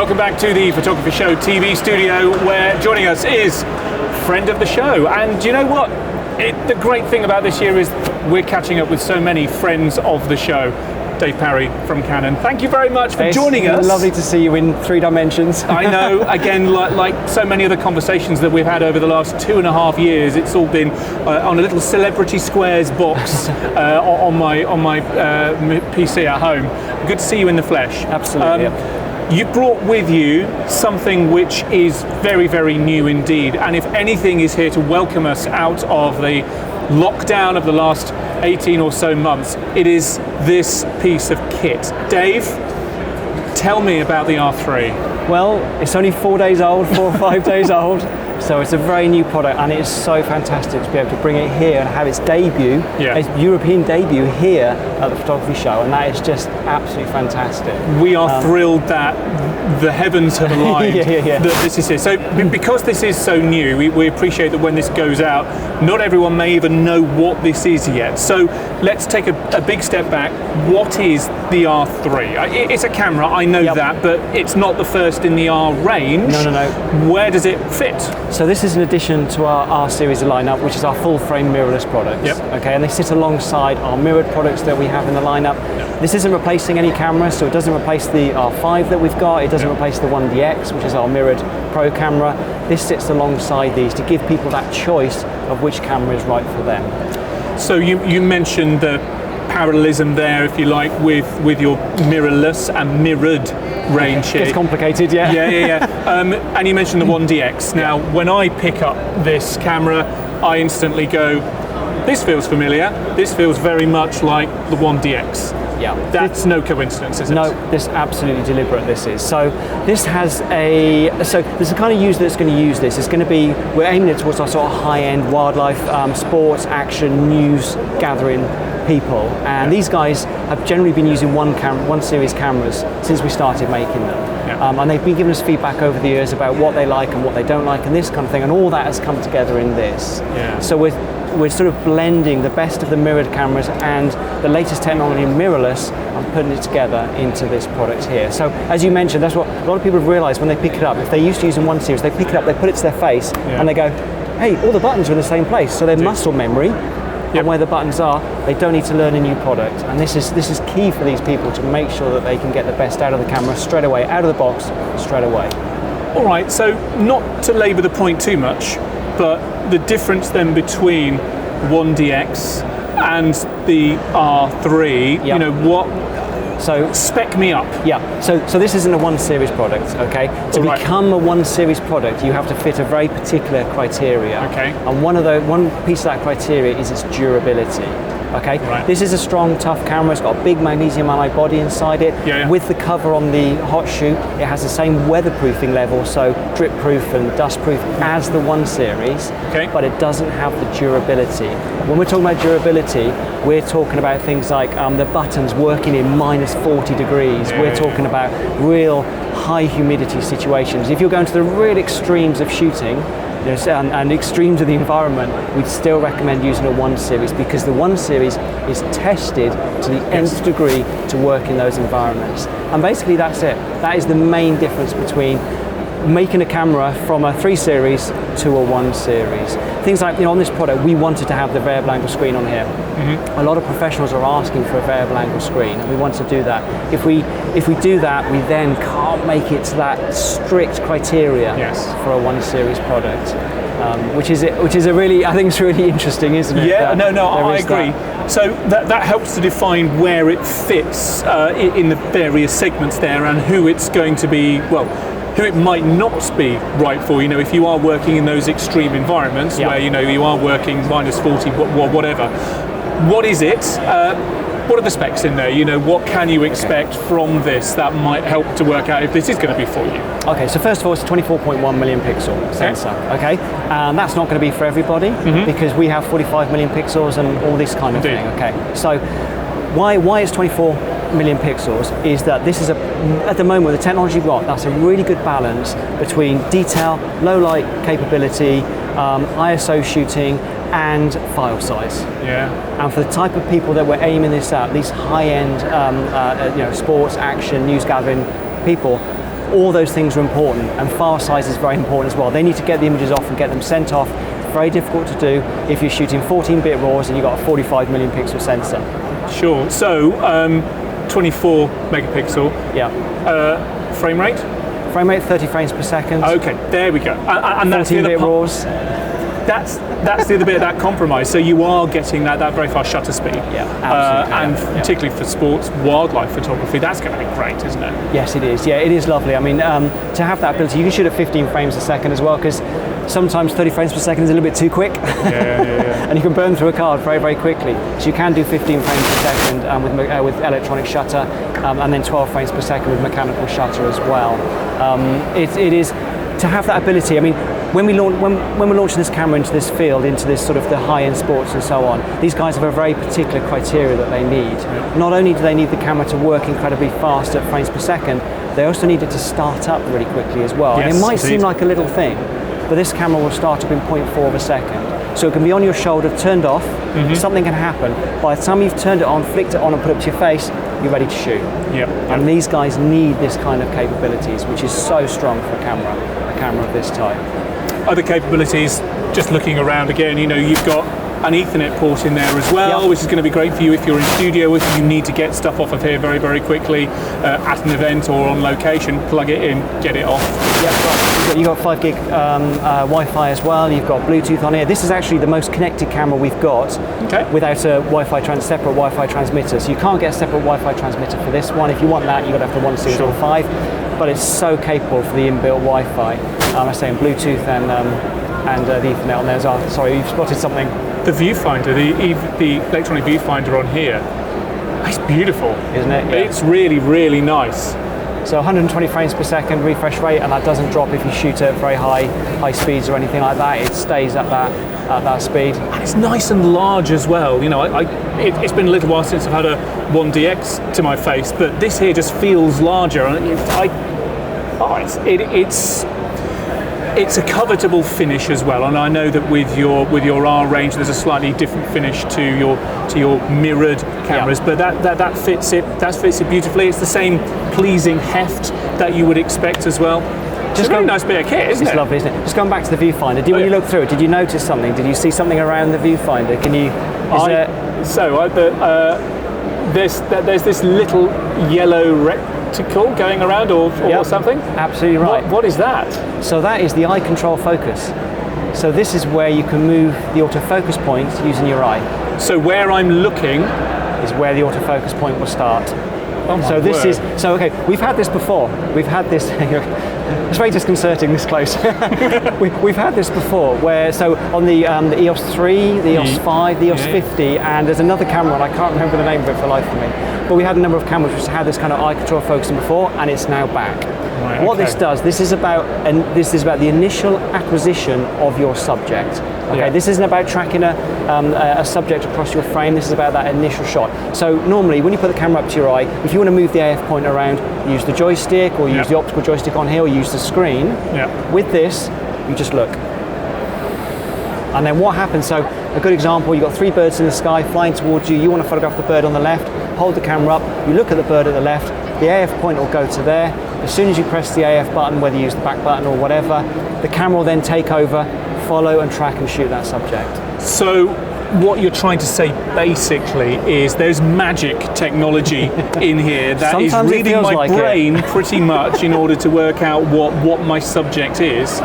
Welcome back to the Photography Show TV studio, where joining us is friend of the show. And you know what? The great thing about this year is we're catching up with so many friends of the show. Dave Parry from Canon. Thank you very much for joining us. Lovely to see you in 3 dimensions. I know, again, like so many other conversations that we've had over the last 2.5 years, it's all been on a little Celebrity Squares box on my PC at home. Good to see you in the flesh. Absolutely. You brought with you something which is very, very new indeed, and if anything is here to welcome us out of the lockdown of the last 18 or so months, it is this piece of kit. Dave, tell me about the R3. Well, it's only 4 days old, 4 or 5 days old, so it's a very new product, and it is so fantastic to be able to bring it here and have its debut, its European debut here at the photography show, and that is just absolutely fantastic. We are thrilled that the heavens have aligned that this is here. So because this is so new, we appreciate that when this goes out, not everyone may even know what this is yet. So let's take a big step back. What is the R3? It's a camera, I know that, but it's not the first in the R range. No. Where does it fit? So this is an addition to our R series lineup, which is our full frame mirrorless products. Okay, and they sit alongside our mirrored products that we have in the lineup. This isn't replacing any cameras, so it doesn't replace the R5 that we've got. It doesn't replace the 1DX, which is our mirrored pro camera. This sits alongside these to give people that choice of which camera is right for them. So you mentioned the parallelism there, if you like, with your mirrorless and mirrored range here. It's complicated, and you mentioned the 1DX. Now, when I pick up this camera, I instantly go, this feels familiar. This feels very much like the 1DX. That's no coincidence, is it? No, this is absolutely deliberate, this is. So this has there's a kind of user that's going to use this. It's going to be, we're aiming it towards our sort of high-end wildlife, sports, action, news gathering people. And these guys have generally been using one series cameras since we started making them. And they've been giving us feedback over the years about what they like and what they don't like and this kind of thing. And all that has come together in this. So we're sort of blending the best of the mirrored cameras and the latest technology in mirrorless and putting it together into this product here. So as you mentioned, that's what a lot of people have realised when they pick it up. If they're used to using one series, they pick it up, they put it to their face and they go, hey, all the buttons are in the same place. So their muscle memory and where the buttons are, they don't need to learn a new product. And this is key for these people to make sure that they can get the best out of the camera straight away, out of the box, straight away. All right, so not to labour the point too much, but the difference then between 1DX and the R3, you know, what? So spec me up. So this isn't a 1 series product, okay? To become a 1 series product, you have to fit a very particular criteria. And one piece of that criteria is its durability. Okay, this is a strong, tough camera. It's got a big magnesium alloy body inside it. With the cover on the hot shoe, it has the same weatherproofing level, so drip proof and dust proof as the 1 series, but it doesn't have the durability. When we're talking about durability, we're talking about things like the buttons working in minus 40 degrees. We're talking about real high humidity situations. If you're going to the real extremes of shooting, and extremes of the environment, we'd still recommend using a 1 series because the 1 series is tested to the nth degree to work in those environments. And basically that's it. That is the main difference between making a camera from a 3 series to a 1 series. Things like, on this product, we wanted to have the variable angle screen on here. A lot of professionals are asking for a variable angle screen, and we want to do that. If we do that, we then can't make it to that strict criteria for a 1 series product, which is a really, I think it's really interesting, isn't it? I agree. So that helps to define where it fits in the various segments there, and who it's going to be, who it might not be right for, if you are working in those extreme environments where, you are working minus 40, whatever. What is it? What are the specs in there? What can you expect from this that might help to work out if this is going to be for you? Okay, so first of all, it's a 24.1 million pixel sensor, and that's not going to be for everybody because we have 45 million pixels and all this kind of thing, So why it's 24 million pixels is that this is at the moment with the technology we've got, that's a really good balance between detail, low light capability, ISO shooting, and file size. And for the type of people that we're aiming this at, these high-end, sports, action, news gathering people, all those things are important, and file size is very important as well. They need to get the images off and get them sent off. Very difficult to do if you're shooting 14-bit RAWs and you've got a 45 million pixel sensor. Sure. So 24 megapixel. Yeah. Frame rate? Frame rate 30 frames per second. Okay, there we go. And that's 14-bit RAWs. That's the other bit of that compromise. So you are getting that very fast shutter speed. Yeah, absolutely. And particularly for sports, wildlife photography, that's going to be great, isn't it? Yes, it is. Yeah, it is lovely. I mean, to have that ability, you can shoot at 15 frames a second as well, because sometimes 30 frames per second is a little bit too quick. Yeah. And you can burn through a card very, very quickly. So you can do 15 frames per second with electronic shutter, and then 12 frames per second with mechanical shutter as well. It is to have that ability. I mean, when we're launching this camera into this field, into this sort of the high-end sports and so on, these guys have a very particular criteria that they need. Yeah. Not only do they need the camera to work incredibly fast at frames per second, they also need it to start up really quickly as well. Yes, and it might seem like a little thing, but this camera will start up in 0.4 of a second. So it can be on your shoulder, turned off, something can happen. By the time you've turned it on, flicked it on and put it up to your face, you're ready to shoot. Yep. And these guys need this kind of capabilities, which is so strong for a camera of this type. Other capabilities, just looking around again, you've got an Ethernet port in there as well, which is going to be great for you if you're in studio, if you need to get stuff off of here very, very quickly at an event or on location, plug it in, get it off. Yeah, you've got 5 gig Wi-Fi as well, you've got Bluetooth on here. This is actually the most connected camera we've got without a separate Wi-Fi transmitter. So you can't get a separate Wi-Fi transmitter for this one. If you want that, you've got to have the 1 Series 5, but it's so capable for the inbuilt Wi-Fi. I say in Bluetooth and the Ethernet on there as well. Sorry, you've spotted something. The viewfinder, the electronic viewfinder on here, it's beautiful, isn't it? Yeah. It's really, really nice. So 120 frames per second refresh rate, and that doesn't drop if you shoot at very high speeds or anything like that. It stays at that speed. And it's nice and large as well. It's been a little while since I've had a 1DX to my face, but this here just feels larger, and it's a covetable finish as well, and I know that with your R range, there's a slightly different finish to your mirrored cameras, but that fits it beautifully. It's the same pleasing heft that you would expect as well. Just a really nice bit of kit, isn't it? It's lovely, isn't it? Just going back to the viewfinder, when you look through it, did you notice something? Did you see something around the viewfinder? There's this little yellow rectangle going around or something? Absolutely right. What is that? So that is the eye control focus. So this is where you can move the autofocus point using your eye. So where I'm looking is where the autofocus point will start. Oh my so this word. okay, we've had this before. We've had this, it's very disconcerting this close. we've had this before where, so on the EOS 3, the EOS 5, the EOS 50, and there's another camera, and I can't remember the name of it for the life of me. But we had a number of cameras which had this kind of eye control focusing before, and it's now back. Right, what this does, this is about the initial acquisition of your subject. Okay, this isn't about tracking a subject across your frame. This is about that initial shot. So normally, when you put the camera up to your eye, if you want to move the AF point around, use the joystick, or use the optical joystick on here, or use the screen. With this, you just look. And then what happens? So a good example: you've got 3 birds in the sky flying towards you. You want to photograph the bird on the left. Hold the camera up. You look at the bird at the left. The AF point will go to there. As soon as you press the AF button, whether you use the back button or whatever, the camera will then take over, follow and track and shoot that subject. So what you're trying to say basically is there's magic technology in here that is reading my brain pretty much in order to work out what my subject is.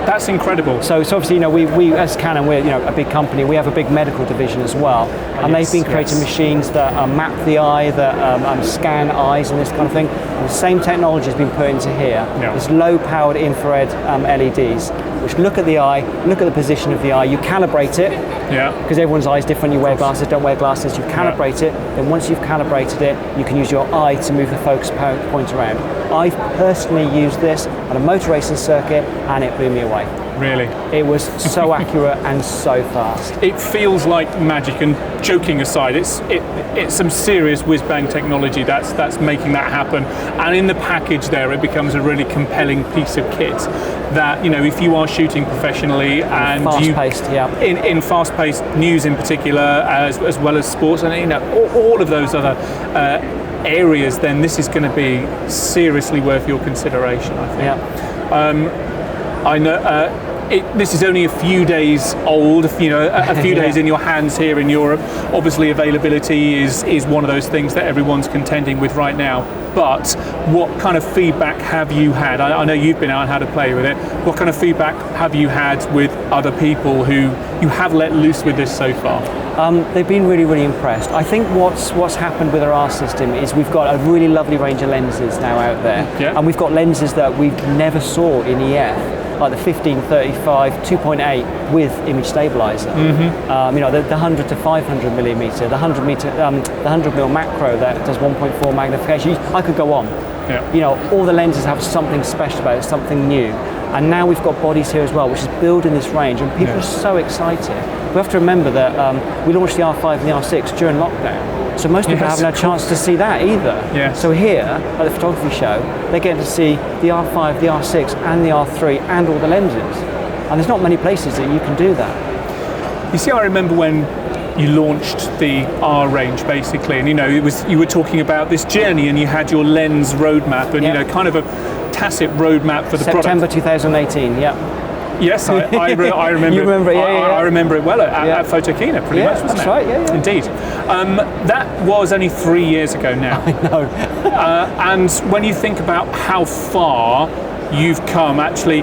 That's incredible. So obviously, we as Canon, we're a big company. We have a big medical division as well, and they've been creating machines that map the eye, that scan eyes and this kind of thing. And the same technology has been put into here. There's low-powered infrared LEDs, which look at the eye, look at the position of the eye. You calibrate it, because everyone's eye is different. You wear glasses, don't wear glasses. You calibrate it. Then once you've calibrated it, you can use your eye to move the focus point around. I've personally used this on a motor racing circuit, and it blew me away. Really? It was so accurate and so fast. It feels like magic, and joking aside, it's some serious whiz-bang technology that's making that happen. And in the package there, it becomes a really compelling piece of kit that, if you are shooting professionally and fast-paced, in fast-paced news in particular, as well as sports, and all of those other areas, then this is going to be seriously worth your consideration, I think. Yeah. I know this is only a few days old, a few days in your hands here in Europe. Obviously, availability is one of those things that everyone's contending with right now. But what kind of feedback have you had? I know you've been out and had a play with it. What kind of feedback have you had with other people who you have let loose with this so far? They've been really, really impressed. I think what's happened with our R system is we've got a really lovely range of lenses now out there. Yeah. And we've got lenses that we never saw in EF. Like the 15-35 2.8 with image stabilizer. The 100 to 500 millimeter, the 100 mil macro that does 1.4 magnification. I could go on. Yeah. All the lenses have something special about it, something new. And now we've got bodies here as well, which is building this range, and people are so excited. We have to remember that we launched the R5 and the R6 during lockdown. So most people haven't had a chance to see that either. Yes. So here at the photography show, they get to see the R5, the R6 and the R3 and all the lenses. And there's not many places that you can do that. You see, I remember when you launched the R range basically, and you were talking about this journey, and you had your lens roadmap, and kind of a tacit roadmap for the product. September 2018, yeah. Yes, I remember. You remember it? I remember it well at Photokina, pretty much, wasn't that's it? right, yeah. Indeed. That was only 3 years ago now. I know. And when you think about how far you've come, actually,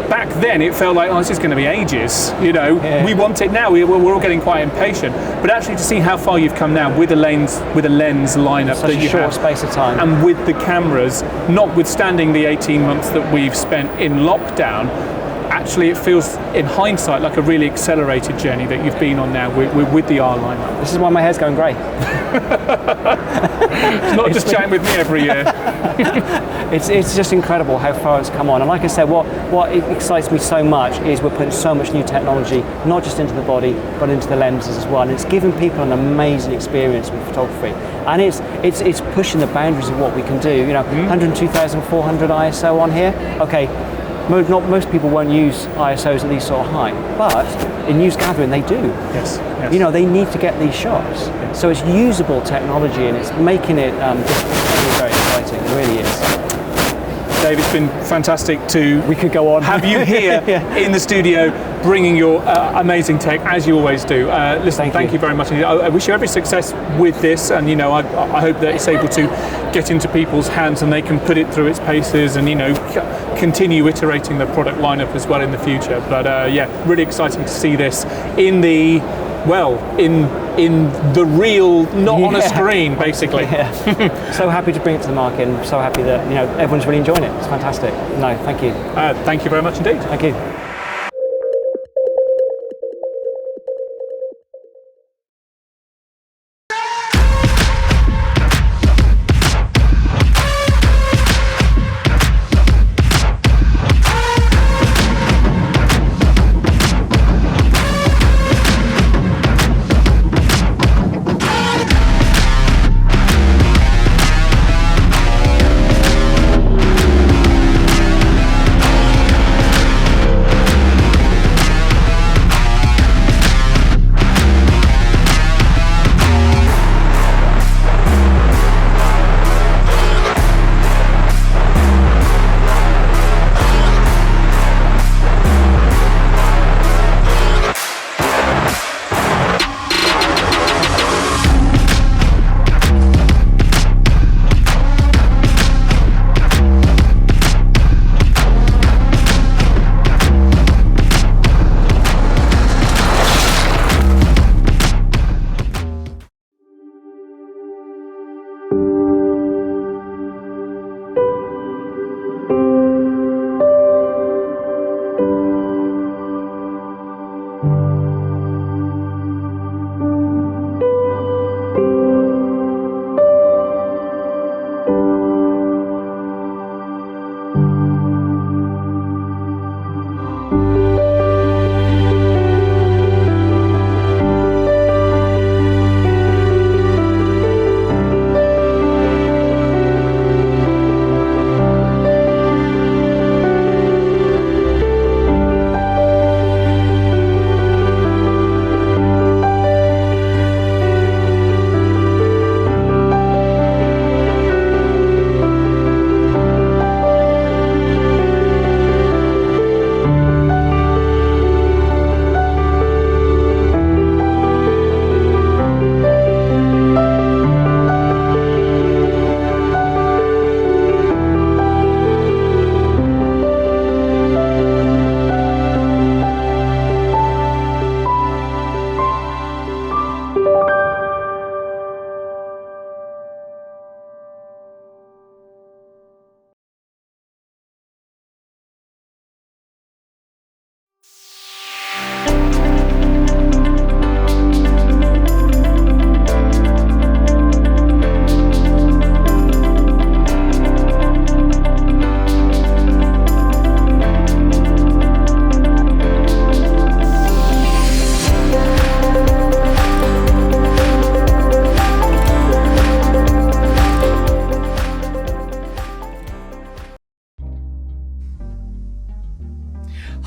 back then it felt like, this is going to be ages. We want it now. We're all getting quite impatient. But actually, to see how far you've come now with a lens lineup Such that you a short have, space of time, and with the cameras, notwithstanding the 18 months that we've spent in lockdown. Actually, it feels, in hindsight, like a really accelerated journey that you've been on now with the R lineup. This is why my hair's going grey. It's not just chatting with me every year. It's just incredible how far it's come on. And like I said, what excites me so much is we're putting so much new technology, not just into the body, but into the lenses as well. And it's giving people an amazing experience with photography. And it's pushing the boundaries of what we can do. 102,400 ISO on here. Okay. Most people won't use ISOs at these sort of height, but in news gathering they do. Yes. They need to get these shots. Yes. So it's usable technology, and it's making it just very, very exciting. It really is. Dave, it's been fantastic to we could go on. Have you here in the studio bringing your amazing tech, as you always do. Listen, thank you very much. I wish you every success with this, and I hope that it's able to get into people's hands and they can put it through its paces and continue iterating the product lineup as well in the future. But really exciting to see this in the real, not on a screen, basically. So happy to bring it to the market, and so happy that everyone's really enjoying it. It's fantastic. No, thank you. Thank you very much indeed. Thank you.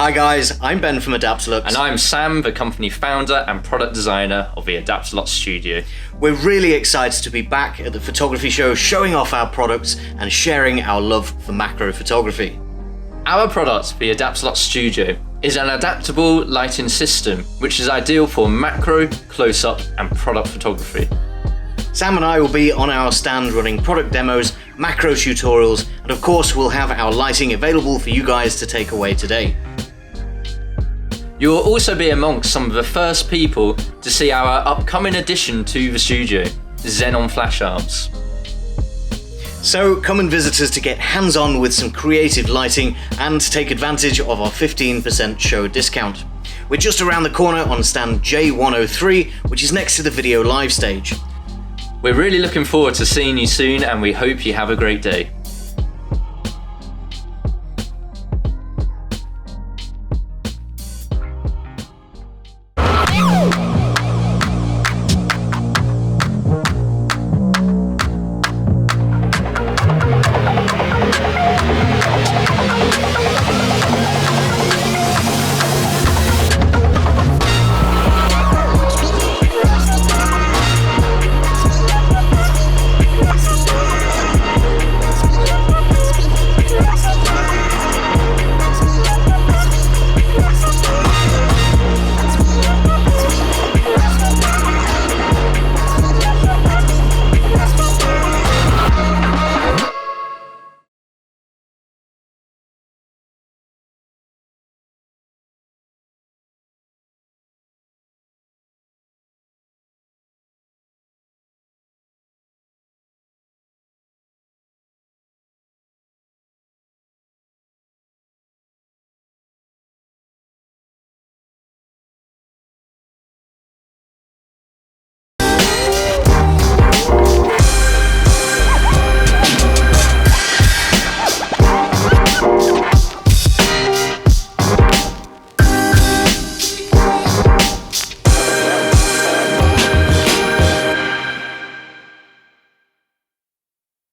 Hi guys, I'm Ben from Adaptalux. And I'm Sam, the company founder and product designer of the Adaptalux studio. We're really excited to be back at the photography show, showing off our products and sharing our love for macro photography. Our product, the Adaptalux studio, is an adaptable lighting system which is ideal for macro, close-up and product photography. Sam and I will be on our stand running product demos, macro tutorials, and of course we'll have our lighting available for you guys to take away today. You will also be amongst some of the first people to see our upcoming addition to the studio, Xenon flash arms. So come and visit us to get hands-on with some creative lighting and take advantage of our 15% show discount. We're just around the corner on stand J103, which is next to the video live stage. We're really looking forward to seeing you soon and we hope you have a great day.